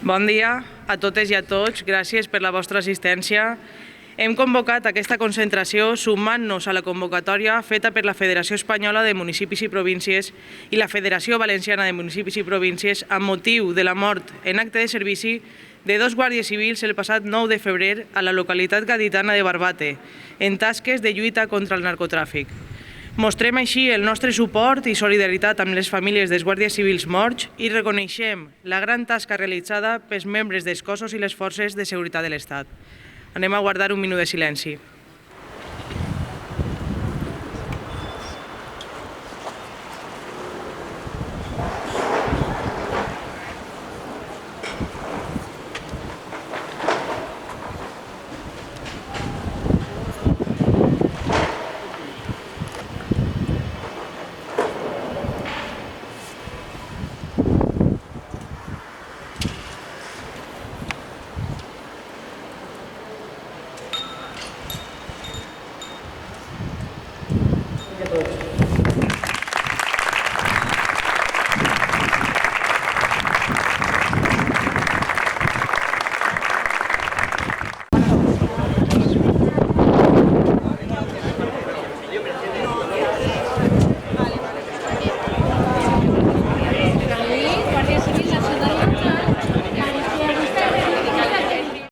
Bon dia a totes i a tots. Gràcies per la vostra assistència. Hem convocat aquesta concentració sumant-nos a la convocatòria feta per la Federació Espanyola de Municipis i Províncies i la Federació Valenciana de Municipis i Províncies amb motiu de la mort en acte de servici de dos guàrdies civils el passat 9 de febrer a la localitat gaditana de Barbate, en tasques de lluita contra el narcotràfic. Mostrem així el nostre suport i solidaritat amb les famílies dels guàrdies civils morts i reconeixem la gran tasca realitzada pels membres dels cossos i les forces de seguretat de l'Estat. Anem a guardar un minut de silenci.